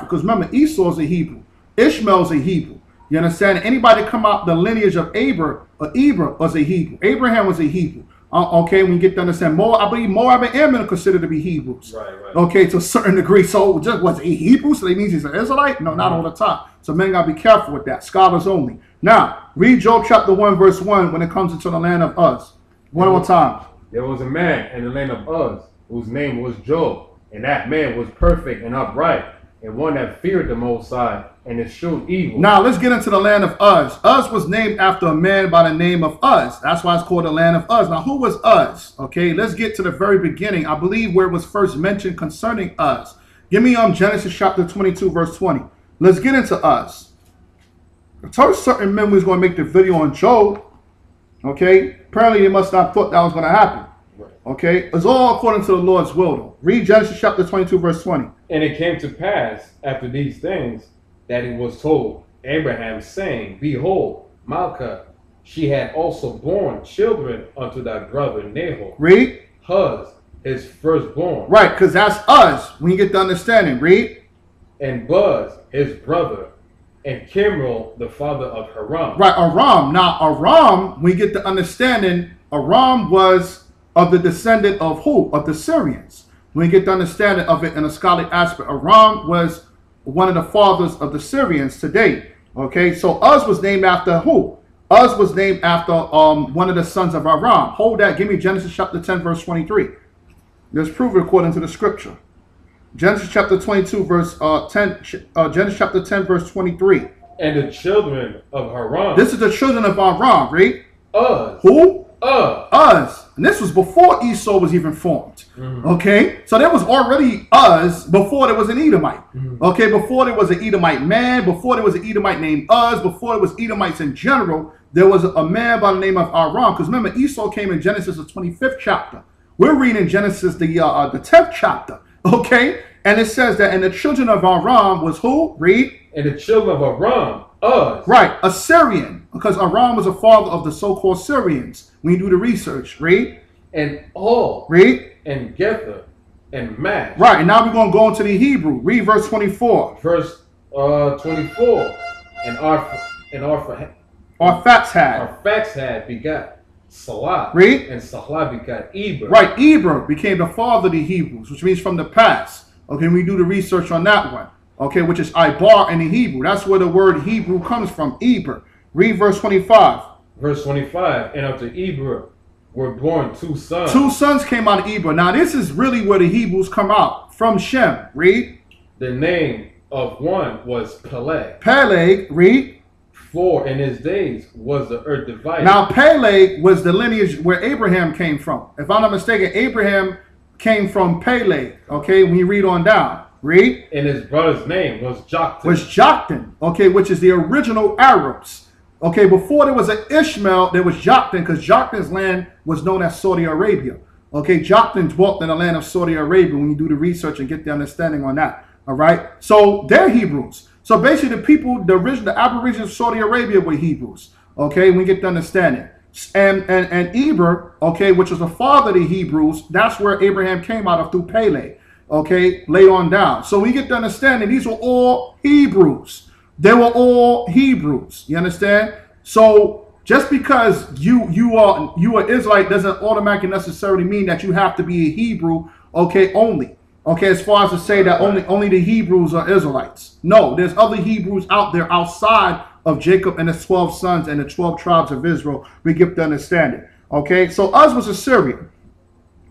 Because remember, Esau's a Hebrew. Ishmael's a Hebrew. You understand? Anybody come out the lineage of Eber was a Hebrew. Abraham was a Hebrew. Okay, when you get to understand more, I believe Moab and Ammon are considered to be Hebrews. Right. Okay, to a certain degree. So just was he Hebrew? So that means he's an Israelite? No, not all the time. So men gotta be careful with that. Scholars only. Now, read Job chapter 1, verse 1 when it comes into the land of Uz. One more time. There was a man in the land of Uz whose name was Job, and that man was perfect and upright, and one that feared the Most High and eschewed evil. Now let's get into the land of Uz. Uz was named after a man by the name of Uz. That's why it's called the land of Uz. Now who was Uz? Okay, let's get to the very beginning. I believe where it was first mentioned concerning Uz. Give me Genesis chapter 22 verse 20. Let's get into Uz. I told certain men we was going to make the video on Job. Okay, apparently they must not thought that was going to happen. Okay, it's all according to the Lord's will though. Read Genesis chapter 22 verse 20. And it came to pass after these things that it was told Abraham, saying, Behold, Milcah, she had also borne children unto thy brother Nahor. Read. Huz, his firstborn. Right, because that's Uz. When you get the understanding, read. And Buz, his brother, and Kimrel, the father of Haram. Right, Aram. Now, Aram, we get the understanding, Aram was of the descendant of who? Of the Syrians. We get the understanding of it in a scholarly aspect. Aram was one of the fathers of the Syrians today. Okay, so Uz was named after who? Uz was named after one of the sons of Aram. Hold that. Give me Genesis chapter 10, verse 23. Let's prove it according to the scripture. Genesis chapter 22, verse 10. Genesis chapter 10, verse 23. And the children of Haram. This is the children of Aram, right? Uz. Who? Uz. And this was before Esau was even formed. Okay, so there was already Uz before there was an Edomite. Okay, before there was an Edomite man, before there was an Edomite named Uz, before there was Edomites in general, there was a man by the name of Aram. Because remember, Esau came in Genesis the 25th chapter. We're reading Genesis the 10th chapter. Okay, and it says that, and the children of Aram was who? Read. And the children of Aram, Uz. Right, a Syrian, because Aram was a father of the so-called Syrians. When you do the research, read. And all. Read. And Gether. And Mash. Right, and now we're going to go into the Hebrew. Read verse 24. Verse 24. And Arphaxad begot Salah. Read. And Salah begot Eber. Right, Eber became the father of the Hebrews, which means from the past. Okay, we do the research on that one. Okay, which is Ibar in the Hebrew. That's where the word Hebrew comes from, Eber. Read verse 25. Verse 25. And unto Eber were born two sons. Two sons came out of Eber. Now this is really where the Hebrews come out, from Shem. Read. The name of one was Peleg. Peleg, read. For in his days was the earth divided. Now Peleg was the lineage where Abraham came from. If I'm not mistaken, Abraham came from Peleg. Okay, when you read on down. Read. And his brother's name was Joktan. Was Joktan, okay, which is the original Arabs. Okay, before there was an Ishmael, there was Joktan, because Joktan's land was known as Saudi Arabia. Okay, Joktan dwelt in the land of Saudi Arabia when you do the research and get the understanding on that. All right, so they're Hebrews. So basically the people, the Aborigines of Saudi Arabia were Hebrews. Okay, we get the understanding. And Eber, okay, which was the father of the Hebrews, that's where Abraham came out of through Peleg. Okay, later on down. So we get the understanding these were all Hebrews. They were all Hebrews. You understand? So just because you are Israelite doesn't automatically necessarily mean that you have to be a Hebrew. Okay, only. Okay, as far as to say that only the Hebrews are Israelites. No, there's other Hebrews out there outside of Jacob and his 12 sons and the 12 tribes of Israel. We get the understanding. Okay, so Uz was a Syrian.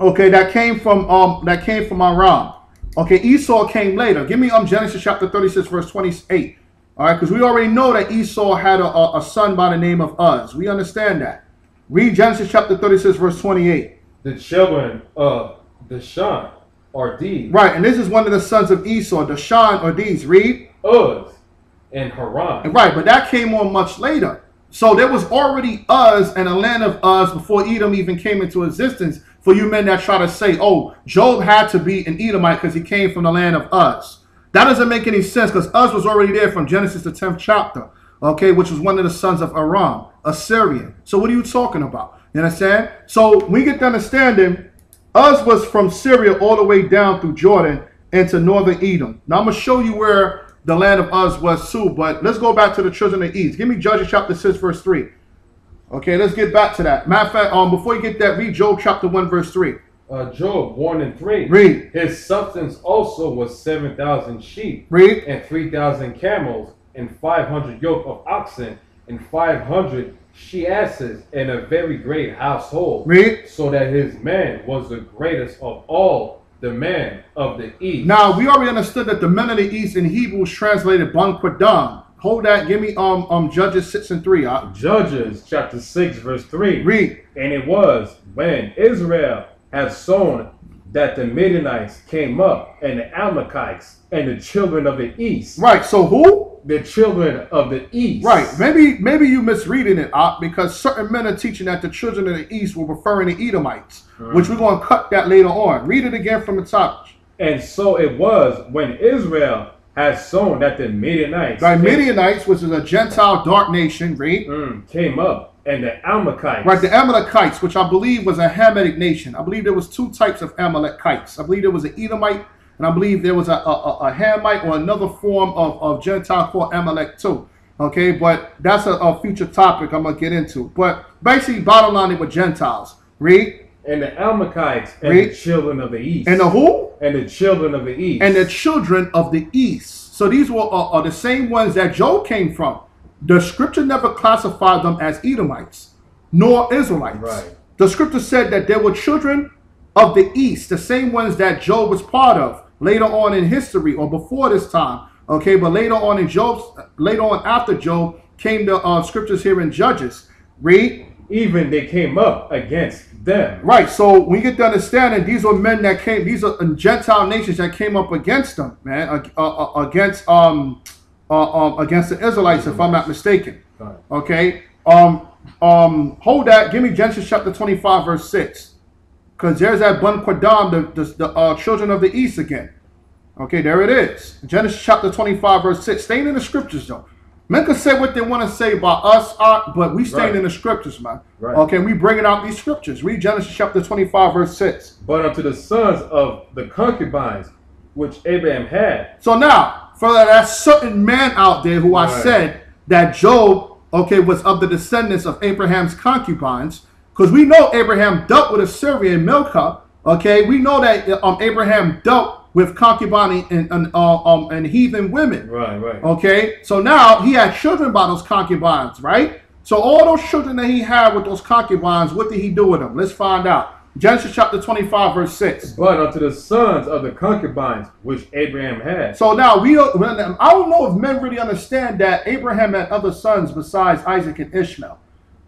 Okay, that came from Aram. Okay, Esau came later. Give me Genesis chapter 36, verse 28. All right, because we already know that Esau had a son by the name of Uz. We understand that. Read Genesis chapter 36, verse 28. The children of Dashan are these. Right, and this is one of the sons of Esau. Dashan are these. Read. Uz and Haran. Right, but that came on much later. So there was already Uz and a land of Uz before Edom even came into existence. For you men that try to say, oh, Job had to be an Edomite because he came from the land of Uz. That doesn't make any sense because Uz was already there from Genesis the 10th chapter, okay, which was one of the sons of Aram, a Syrian. So what are you talking about? You understand? So we get the understanding, Uz was from Syria all the way down through Jordan into northern Edom. Now I'm going to show you where the land of Uz was too, but let's go back to the children of East. Give me Judges chapter 6, verse 3. Okay, let's get back to that. Matter of fact, before you get that, read Job chapter 1, verse 3. Job 1 and 3. Read. His substance also was 7,000 sheep. Read. And 3,000 camels, and 500 yoke of oxen, and 500 she-asses, and a very great household. Read. So that his man was the greatest of all the men of the East. Now, we already understood that the men of the East in Hebrew is translated Ban Quadam. Hold that. Give me Judges 6 and 3. Judges chapter 6, verse 3. Read. And it was when Israel had sown that the Midianites came up, and the Amalekites, and the children of the East. Right. So who? The children of the East. Right. Maybe you misreading it, because certain men are teaching that the children of the East were referring to Edomites, which we're going to cut that later on. Read it again from the top. And so it was when Israel had sown that the Midianites. Right. Midianites, which is a Gentile dark nation, read. Came up. And the Amalekites. Right, the Amalekites, which I believe was a Hamitic nation. I believe there was two types of Amalekites. I believe there was an Edomite, and I believe there was a Hamite or another form of Gentile called Amalek too. Okay, but that's a future topic I'm going to get into. But basically, bottom line, they were Gentiles. Read. And the Amalekites and the children of the East. And the who? And the children of the East. And the children of the East. So these were are the same ones that Job came from. The scripture never classified them as Edomites, nor Israelites. Right. The scripture said that there were children of the East, the same ones that Job was part of later on in history or before this time. Okay, but later on after Job came the scriptures here in Judges. Read. Even they came up against them. Right. So when you get to understanding, these were men that came. These are Gentile nations that came up against them, man. Against the Israelites, if I'm not mistaken. Okay. Hold that. Give me Genesis chapter 25, verse 6. Because there's that Ban Quadam, the children of the East again. Okay, there it is. Genesis chapter 25, verse 6. Staying in the scriptures, though. Men can say what they want to say about us, but we staying in the scriptures, man. Right. Okay, we bringing out these scriptures. Read Genesis chapter 25, verse 6. But unto the sons of the concubines, which Abraham had. So now, for that certain man out there who I said that Job, was of the descendants of Abraham's concubines, because we know Abraham dealt with a Syrian Milcah. Okay, we know that Abraham dealt with concubine and heathen women. Right. Okay, so now he had children by those concubines, right? So all those children that he had with those concubines, what did he do with them? Let's find out. Genesis chapter 25, verse 6. But unto the sons of the concubines which Abraham had. So now I don't know if men really understand that Abraham had other sons besides Isaac and Ishmael.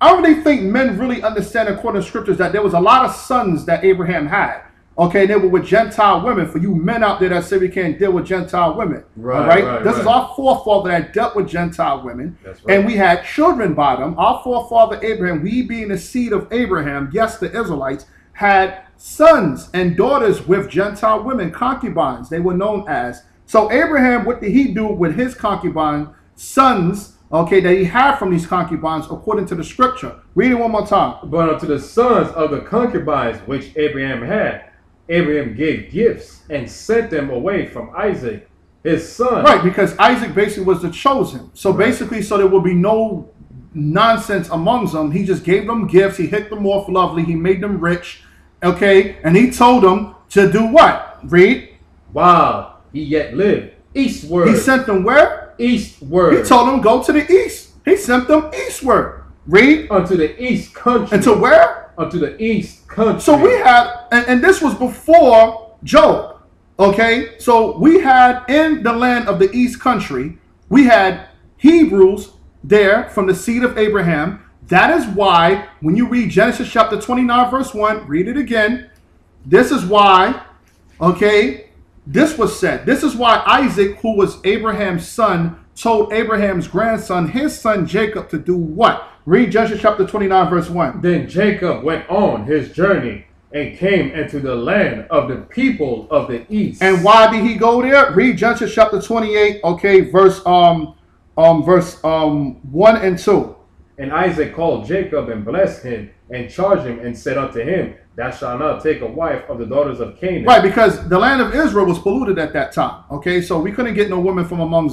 I don't really think men really understand, according to scriptures, that there was a lot of sons that Abraham had. Okay, they were with Gentile women. For you men out there that say we can't deal with Gentile women. Right. This is our forefather that dealt with Gentile women. That's right. And we had children by them. Our forefather Abraham, we being the seed of Abraham, yes, the Israelites, had sons and daughters with Gentile women, concubines, they were known as. So Abraham, what did he do with his concubine sons, that he had from these concubines, according to the scripture? Read it one more time. But unto the sons of the concubines which Abraham had, Abraham gave gifts and sent them away from Isaac, his son. Right, because Isaac basically was the chosen. So basically, so there will be no nonsense amongst them. He just gave them gifts. He hit them off lovely. He made them rich. Okay, and he told them to do what? Read. While he yet lived eastward. He sent them where? Eastward. He told them go to the east. He sent them eastward. Read. Unto the east country. And to where? Unto the east country. So we had, and this was before Job. Okay, so we had in the land of the east country, we had Hebrews there from the seed of Abraham. That is why when you read Genesis chapter 29, verse 1, read it again. This is why, this was said. This is why Isaac, who was Abraham's son, told Abraham's grandson, his son Jacob, to do what? Read Genesis chapter 29, verse 1. Then Jacob went on his journey and came into the land of the people of the east. And why did he go there? Read Genesis chapter 28, verse 1 and 2. And Isaac called Jacob and blessed him and charged him and said unto him, thou shalt not take a wife of the daughters of Canaan. Right, because the land of Israel was polluted at that time. Okay, so we couldn't get no woman from amongst